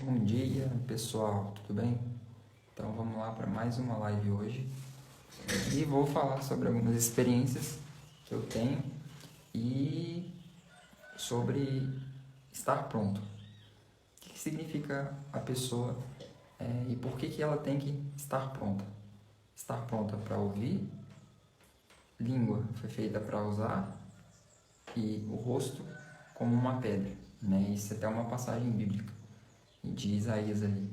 Bom dia, pessoal, tudo bem? Então vamos lá para mais uma live hoje e vou falar sobre algumas experiências que eu tenho e sobre estar pronto. O que significa a pessoa e por que ela tem que estar pronta? Estar pronta para ouvir, língua foi feita para usar e o rosto como uma pedra, né? Isso é até uma passagem bíblica de Isaías ali.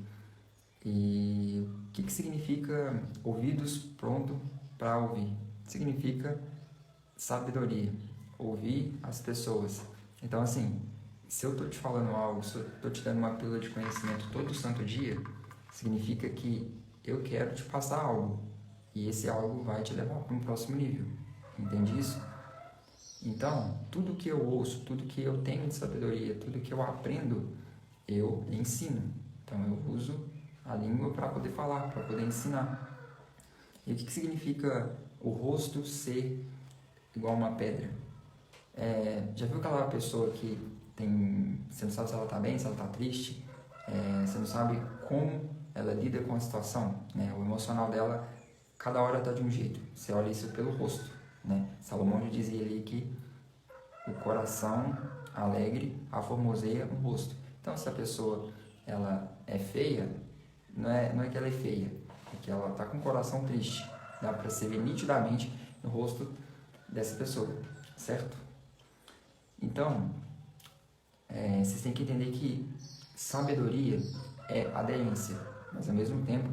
E o que significa ouvidos pronto para ouvir? Significa sabedoria, ouvir as pessoas. Então, assim, se eu estou te falando algo, se eu estou te dando uma pílula de conhecimento todo santo dia, significa que eu quero te passar algo. E esse algo vai te levar para um próximo nível. Entende isso? Então, tudo que eu ouço, tudo que eu tenho de sabedoria, tudo que eu aprendo, eu ensino. Então, eu uso a língua para poder falar, para poder ensinar. E o que significa o rosto ser igual uma pedra? Já viu aquela pessoa que você não sabe se ela está bem, se ela está triste, você não sabe como ela lida com a situação, né? O emocional dela, cada hora está de um jeito. Você olha isso pelo rosto, né? Salomão já dizia ali que o coração alegre aformoseia o rosto. Então, se a pessoa ela é feia, não é que ela é feia, é que ela está com o coração triste. Dá para se ver nitidamente no rosto dessa pessoa, certo? Então, vocês têm que entender que sabedoria é aderência, mas ao mesmo tempo,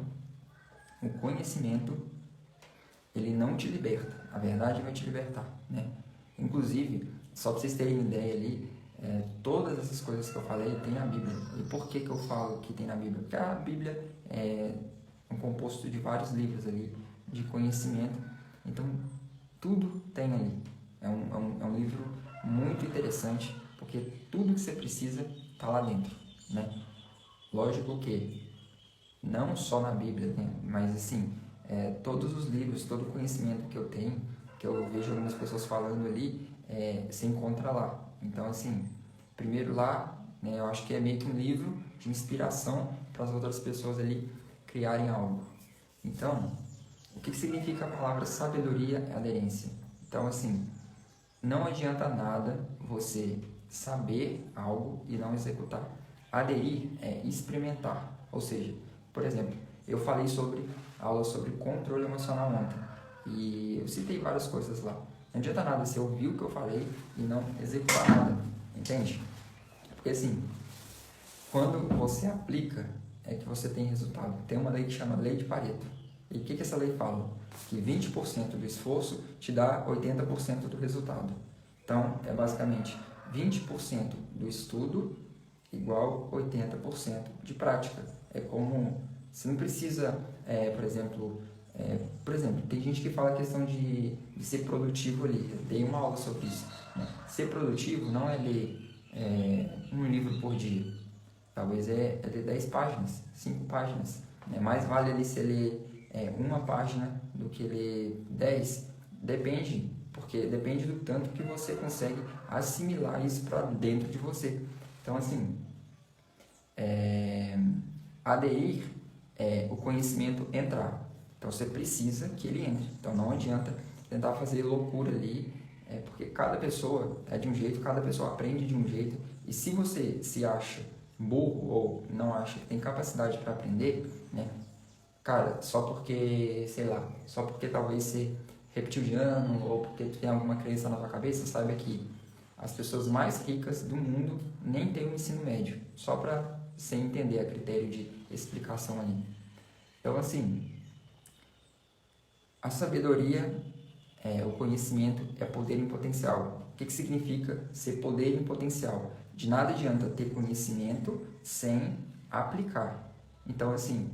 o conhecimento ele não te liberta, a verdade vai te libertar, né? Inclusive, só para vocês terem ideia ali, todas essas coisas que eu falei tem na Bíblia. E por que eu falo que tem na Bíblia? Porque a Bíblia é um composto de vários livros ali, de conhecimento. Então, tudo tem ali. É um livro muito interessante, porque tudo que você precisa está lá dentro, né? Lógico que não só na Bíblia, né? Mas assim, todos os livros, todo o conhecimento que eu tenho, que eu vejo algumas pessoas falando ali, se encontra lá. Então, assim, primeiro lá, né, eu acho que é meio que um livro de inspiração para as outras pessoas ali criarem algo. Então, o que significa a palavra sabedoria e aderência? Então, assim, não adianta nada você saber algo e não executar. Aderir é experimentar. Ou seja, por exemplo, eu falei sobre aula sobre controle emocional ontem e eu citei várias coisas lá. Não adianta nada você ouvir o que eu falei e não executar nada, entende? Porque assim, quando você aplica, é que você tem resultado. Tem uma lei que chama Lei de Pareto. E o que essa lei fala? Que 20% do esforço te dá 80% do resultado. Então, é basicamente 20% do estudo igual 80% de prática. É como, você não precisa, por exemplo, tem gente que fala a questão de ser produtivo ali. Eu dei uma aula sobre isso, né? Ser produtivo não é ler um livro por dia. Talvez é ler 10 páginas, 5 páginas. Né? Mais vale ali você ler uma página do que ler 10. Depende, porque depende do tanto que você consegue assimilar isso para dentro de você. Então, assim, aderir é o conhecimento entrar. Então, você precisa que ele entre. Então, não adianta tentar fazer loucura ali, porque cada pessoa é de um jeito, cada pessoa aprende de um jeito. E se você se acha burro ou não acha que tem capacidade para aprender, né? Cara, só porque talvez você reptiliano ou porque tu tem alguma crença na tua cabeça, saiba que as pessoas mais ricas do mundo nem têm o ensino médio, só para você entender a critério de explicação ali. Então, assim, a sabedoria, o conhecimento é poder em potencial. O que significa ser poder em potencial? De nada adianta ter conhecimento sem aplicar. Então, assim,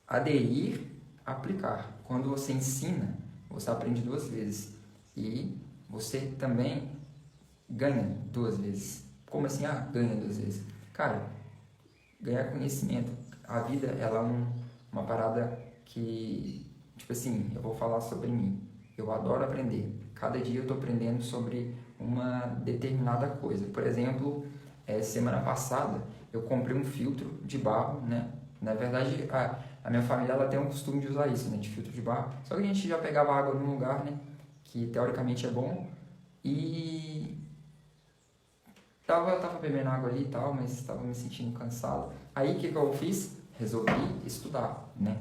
aderir, aplicar. Quando você ensina, você aprende 2 vezes. E você também ganha 2 vezes. Como assim? Ganha 2 vezes. Cara, ganhar conhecimento. A vida, ela é uma parada que, tipo assim, eu vou falar sobre mim. Eu adoro aprender. Cada dia eu estou aprendendo sobre uma determinada coisa. Por exemplo, semana passada eu comprei um filtro de barro, né? Na verdade, a minha família ela tem um costume de usar isso, né? De filtro de barro. Só que a gente já pegava água num lugar, né? Que teoricamente é bom. E tava bebendo água ali e tal, mas estava me sentindo cansado. Aí o que eu fiz? Resolvi estudar, né?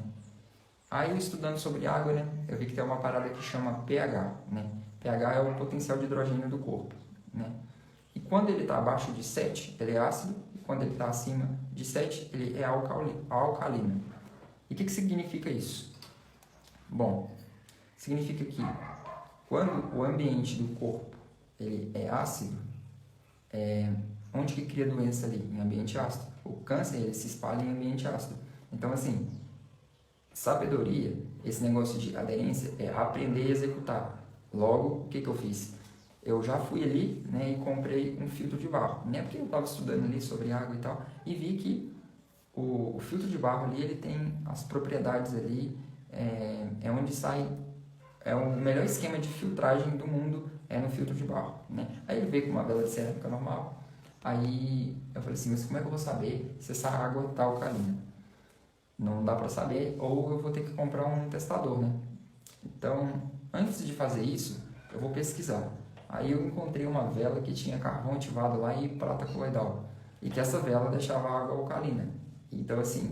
Aí eu estudando sobre água, né? Eu vi que tem uma parada que chama pH, né? pH é o potencial de hidrogênio do corpo, né? E quando ele está abaixo de 7, ele é ácido. E quando ele está acima de 7, ele é alcalino. E o que significa isso? Bom, significa que quando o ambiente do corpo ele é ácido, onde que cria doença ali? Em ambiente ácido. O câncer ele se espalha em ambiente ácido. Então, assim, sabedoria, esse negócio de aderência é aprender a executar. Logo, o que eu fiz? Eu já fui ali, né, e comprei um filtro de barro, né, porque eu estava estudando ali sobre água e tal, e vi que o filtro de barro ali, ele tem as propriedades ali, é onde sai, é o melhor esquema de filtragem do mundo, é no filtro de barro, né. Aí ele veio com uma vela de cerâmica normal, aí eu falei assim, mas como é que eu vou saber se essa água está alcalina? Não dá para saber, ou eu vou ter que comprar um testador, né. Então, antes de fazer isso, eu vou pesquisar. Aí eu encontrei uma vela que tinha carvão ativado lá e prata coloidal. E que essa vela deixava a água alcalina. Então, assim,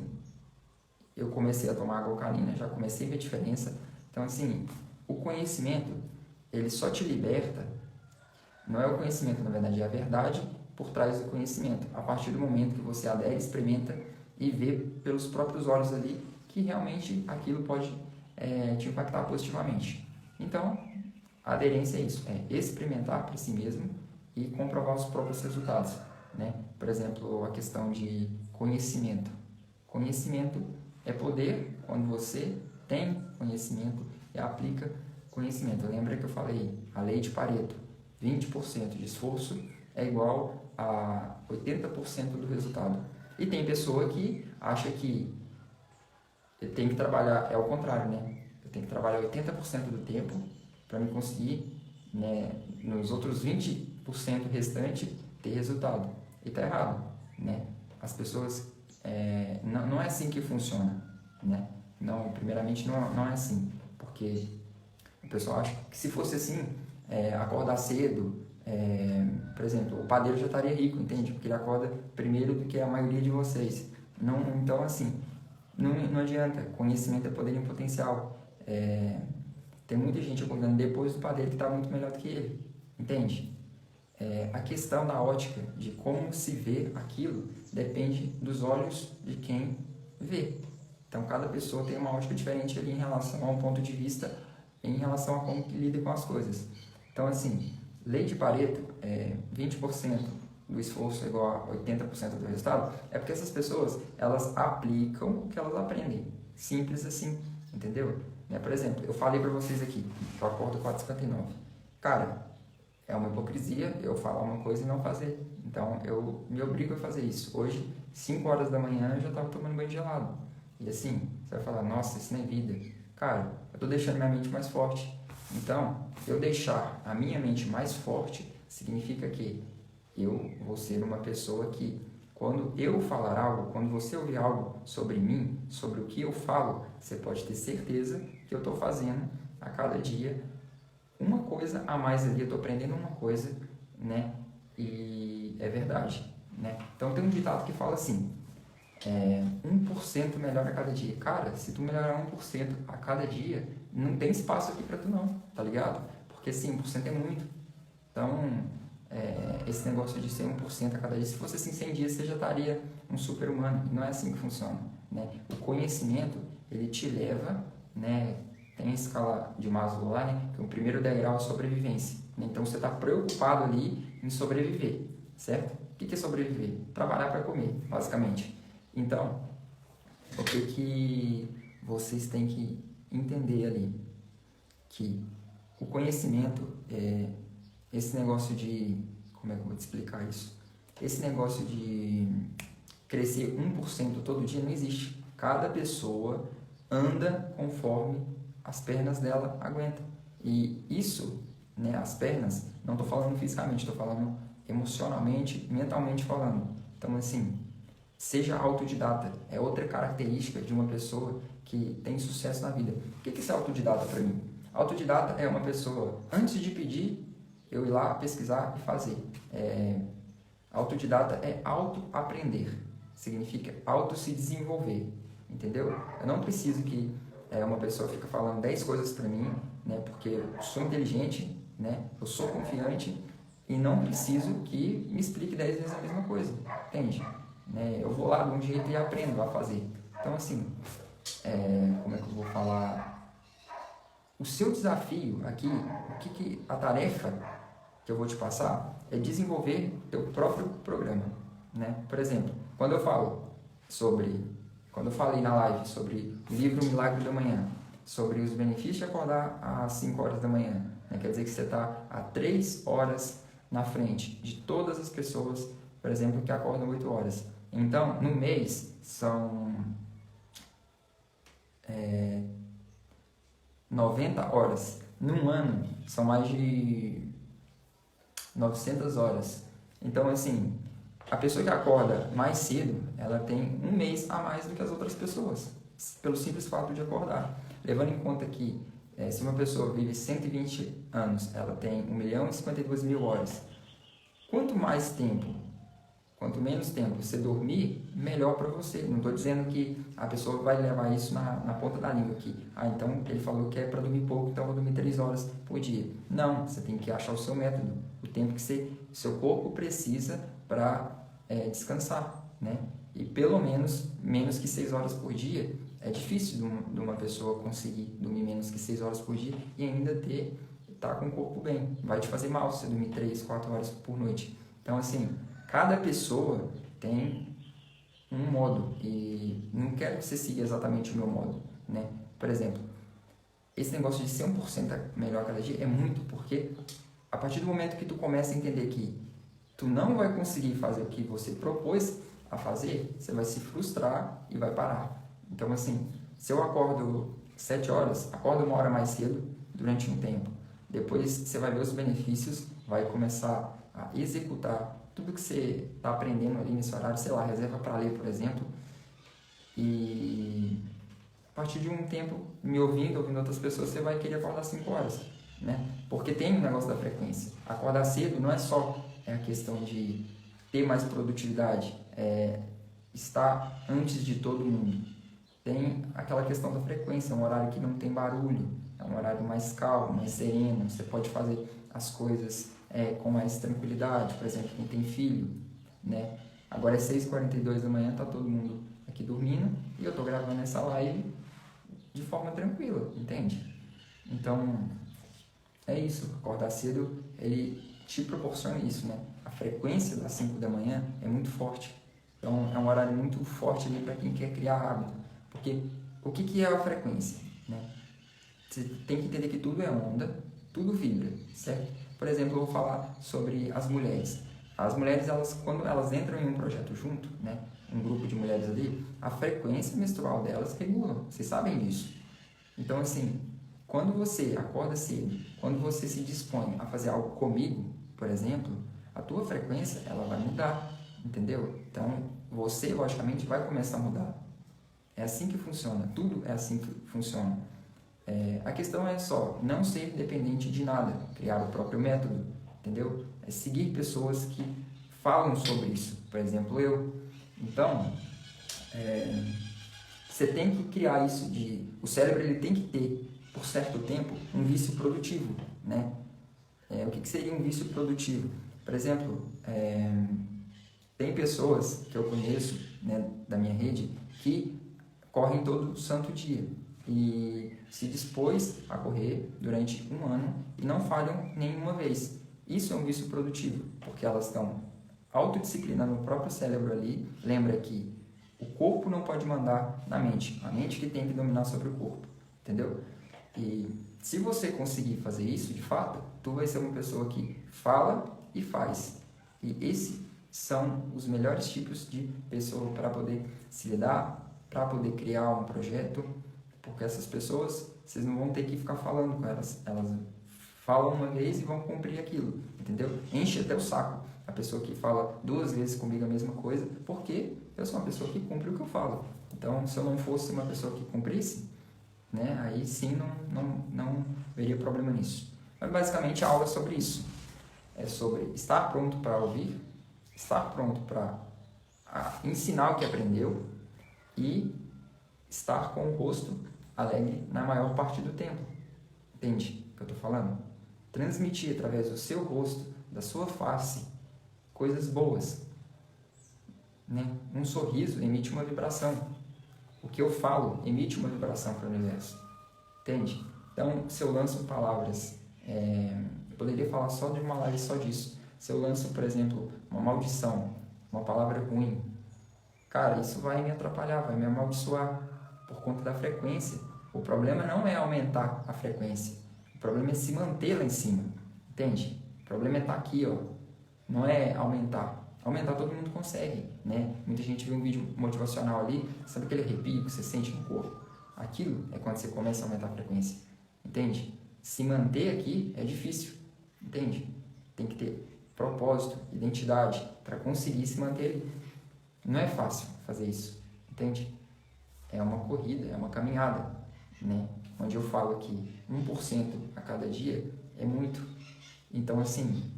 eu comecei a tomar água alcalina, já comecei a ver a diferença. Então, assim, o conhecimento, ele só te liberta. Não é o conhecimento, na verdade, é a verdade por trás do conhecimento. A partir do momento que você adere, experimenta e vê pelos próprios olhos ali que realmente aquilo pode te impactar positivamente. Então, a aderência é isso, é experimentar para si mesmo e comprovar os próprios resultados, né? Por exemplo, a questão de conhecimento. Conhecimento é poder quando você tem conhecimento e aplica conhecimento. Lembra que eu falei a lei de Pareto, 20% de esforço é igual a 80% do resultado. E tem pessoa que acha que tem que trabalhar, é o contrário, né? Eu tenho que trabalhar 80% do tempo para me conseguir, né, nos outros 20% restante ter resultado. E tá errado, né? As pessoas, não é assim que funciona, né? Não, primeiramente não é assim, porque o pessoal acha que se fosse assim, acordar cedo, por exemplo, o padeiro já estaria rico, entende? Porque ele acorda primeiro do que a maioria de vocês. Não, então, assim, não adianta, conhecimento é poder em potencial. Tem muita gente acordando depois do padeiro que está muito melhor do que ele, entende? A questão da ótica, de como se vê aquilo, depende dos olhos de quem vê. Então, cada pessoa tem uma ótica diferente ali em relação a um ponto de vista, em relação a como que lida com as coisas. Então, assim, lei de Pareto, 20% do esforço é igual a 80% do resultado, é porque essas pessoas, elas aplicam o que elas aprendem. Simples assim, entendeu? Por exemplo, eu falei para vocês aqui, que eu acordo 4h59. Cara, é uma hipocrisia eu falar uma coisa e não fazer. Então, eu me obrigo a fazer isso. Hoje, 5 horas da manhã, eu já estava tomando banho gelado. E assim, você vai falar, nossa, isso não é vida. Cara, eu estou deixando minha mente mais forte. Então, eu deixar a minha mente mais forte significa que eu vou ser uma pessoa que, quando eu falar algo, quando você ouvir algo sobre mim, sobre o que eu falo, você pode ter certeza que eu estou fazendo a cada dia uma coisa a mais ali, eu estou aprendendo uma coisa, né? E é verdade, né? Então tem um ditado que fala assim, 1% melhor a cada dia. Cara, se tu melhorar 1% a cada dia, não tem espaço aqui para tu não, tá ligado? Porque sim, 1% é muito. Então, esse negócio de ser 1% a cada dia, se fosse assim 100 dias, você já estaria um super-humano. Não é assim que funciona, né? O conhecimento, ele te leva, né? Tem a escala de Maslow lá, né? Que o primeiro degrau é a sobrevivência. Né? Então, você está preocupado ali em sobreviver, certo? O que é sobreviver? Trabalhar para comer, basicamente. Então, o que vocês têm que entender ali? Que o conhecimento, esse negócio de... Como é que eu vou te explicar isso? Esse negócio de crescer 1% todo dia não existe. Cada pessoa anda conforme as pernas dela aguentam. E isso, né, as pernas, não estou falando fisicamente, estou falando emocionalmente, mentalmente falando. Então, assim, Seja autodidata. É outra característica de uma pessoa que tem sucesso na vida. O que é ser autodidata para mim? Autodidata é uma pessoa, antes de pedir, eu ir lá pesquisar e fazer. Autodidata é auto-aprender. Significa auto-se desenvolver. Entendeu? Eu não preciso que uma pessoa fique falando 10 coisas para mim, né? Porque eu sou inteligente, né? Eu sou confiante e não preciso que me explique 10 vezes a mesma coisa. Entende? Né? Eu vou lá de um jeito e aprendo a fazer. Então, assim, como é que eu vou falar? O seu desafio aqui, a tarefa que eu vou te passar é desenvolver teu próprio programa, né? Por exemplo, quando eu falei na live sobre o livro Milagre da Manhã, sobre os benefícios de acordar às 5 horas da manhã, né? Quer dizer que você está a 3 horas na frente de todas as pessoas, por exemplo, que acordam 8 horas. Então, no mês, são 90 horas. Num ano, são mais de 900 horas. Então, assim, a pessoa que acorda mais cedo, ela tem um mês a mais do que as outras pessoas, pelo simples fato de acordar. Levando em conta que, se uma pessoa vive 120 anos, ela tem 1.052.000 horas. Quanto menos tempo você dormir, melhor para você. Não estou dizendo que a pessoa vai levar isso na ponta da língua aqui. Então ele falou que é para dormir pouco, então eu vou dormir 3 horas por dia. Não, você tem que achar o seu método, o tempo que seu corpo precisa para descansar, né? E pelo menos que 6 horas por dia. É difícil de uma pessoa conseguir dormir menos que 6 horas por dia e ainda estar com o corpo bem. Vai te fazer mal se você dormir 3, 4 horas por noite. Então, assim, cada pessoa tem um modo e não quero que você siga exatamente o meu modo, né? Por exemplo, esse negócio de ser 1% melhor cada dia é muito, porque a partir do momento que tu começa a entender que tu não vai conseguir fazer o que você propôs a fazer, você vai se frustrar e vai parar. Então, assim, se eu acordo 7 horas, acordo 1 hora mais cedo durante um tempo. Depois você vai ver os benefícios, vai começar a executar tudo que você está aprendendo ali nesse horário, sei lá, reserva para ler, por exemplo. E a partir de um tempo, me ouvindo outras pessoas, você vai querer acordar 5 horas, né? Porque tem o negócio da frequência. Acordar cedo não é só a questão de ter mais produtividade, estar antes de todo mundo. Tem aquela questão da frequência, é um horário que não tem barulho, é um horário mais calmo, mais sereno, você pode fazer as coisas com mais tranquilidade. Por exemplo, quem tem filho, né? Agora é 6h42 da manhã, tá todo mundo aqui dormindo e eu tô gravando essa live de forma tranquila, entende? Então, é isso, acordar cedo, ele te proporciona isso, né? A frequência das 5 da manhã é muito forte, então é um horário muito forte ali para quem quer criar hábito. Porque o que é a frequência, né? Você tem que entender que tudo é onda, tudo vibra, certo? Por exemplo, eu vou falar sobre as mulheres. As mulheres, quando elas entram em um projeto junto, né, um grupo de mulheres ali, a frequência menstrual delas regula, vocês sabem disso. Então, assim, quando você acorda cedo, quando você se dispõe a fazer algo comigo, por exemplo, a tua frequência, ela vai mudar, entendeu? Então, você, logicamente, vai começar a mudar. É assim que funciona, tudo é assim que funciona. A questão é só não ser dependente de nada, criar o próprio método, entendeu? É seguir pessoas que falam sobre isso, por exemplo, eu. Então, você tem que criar isso o cérebro ele tem que ter, por certo tempo, um vício produtivo, né? O que seria um vício produtivo? Por exemplo, tem pessoas que eu conheço, né, da minha rede que correm todo santo dia e se dispôs a correr durante um ano e não falham nenhuma vez. Isso é um vício produtivo, porque elas estão autodisciplinando o próprio cérebro ali. Lembra que o corpo não pode mandar na mente, a mente que tem que dominar sobre o corpo, entendeu? E se você conseguir fazer isso, de fato, tu vai ser uma pessoa que fala e faz. E esses são os melhores tipos de pessoa para poder se lidar, para poder criar um projeto, porque essas pessoas, vocês não vão ter que ficar falando com elas. Elas falam uma vez e vão cumprir aquilo, entendeu? Enche até o saco a pessoa que fala 2 vezes comigo a mesma coisa. Por quê? eu sou uma pessoa que cumpre o que eu falo. Então, se eu não fosse uma pessoa que cumprisse, né, aí sim não veria problema nisso. Mas basicamente a aula é sobre isso. É sobre estar pronto para ouvir, estar pronto para ensinar o que aprendeu e estar com o rosto alegre na maior parte do tempo. Entende o que eu estou falando? Transmitir através do seu rosto, da sua face, coisas boas. Né? Um sorriso emite uma vibração. O que eu falo emite uma vibração para o universo. Entende? Então, se eu lanço palavras, eu poderia falar só de uma live só disso. Se eu lanço, por exemplo, uma maldição, uma palavra ruim, cara, isso vai me atrapalhar, vai me amaldiçoar por conta da frequência. O problema não é aumentar a frequência. O problema é se manter lá em cima. Entende? O problema é estar aqui, ó. Não é aumentar. Aumentar todo mundo consegue, né? Muita gente vê um vídeo motivacional ali, sabe aquele arrepio que você sente no corpo? Aquilo é quando você começa a aumentar a frequência, entende? Se manter aqui é difícil, entende? Tem que ter propósito, identidade para conseguir se manter ali. Não é fácil fazer isso, entende? É uma corrida, é uma caminhada, né? Onde eu falo que 1% a cada dia é muito. Então, assim,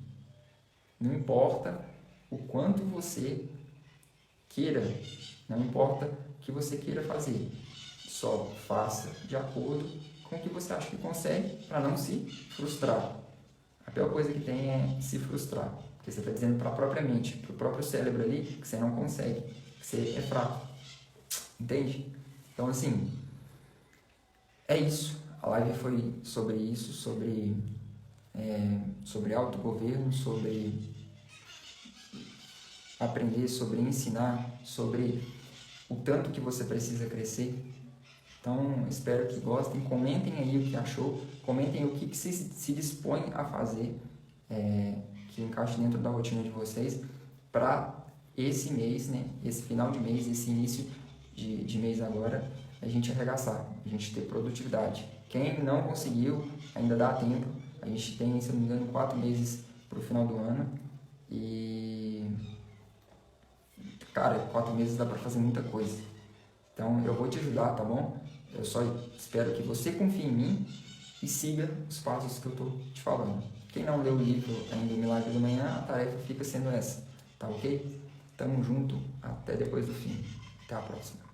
não importa o quanto você queira, não importa o que você queira fazer, só faça de acordo com o que você acha que consegue para não se frustrar. A pior coisa que tem é se frustrar, porque você está dizendo para a própria mente, para o próprio cérebro ali, que você não consegue, que você é fraco, entende? Então, assim, é isso. A live foi sobre isso, sobre autogoverno, sobre aprender, sobre ensinar, sobre o tanto que você precisa crescer. Então, espero que gostem. Comentem aí o que achou, comentem o que se dispõe a fazer, que encaixe dentro da rotina de vocês, para esse mês, né, esse final de mês, esse início de mês agora, a gente arregaçar, a gente ter produtividade. Quem não conseguiu, ainda dá tempo. A gente tem, se não me engano, 4 meses para o final do ano. E, cara, 4 meses dá para fazer muita coisa. Então, eu vou te ajudar, tá bom? Eu só espero que você confie em mim e siga os passos que eu estou te falando. Quem não leu o livro ainda, O Milagre da Manhã, a tarefa fica sendo essa, tá ok? Tamo junto, até depois do fim. Até a próxima.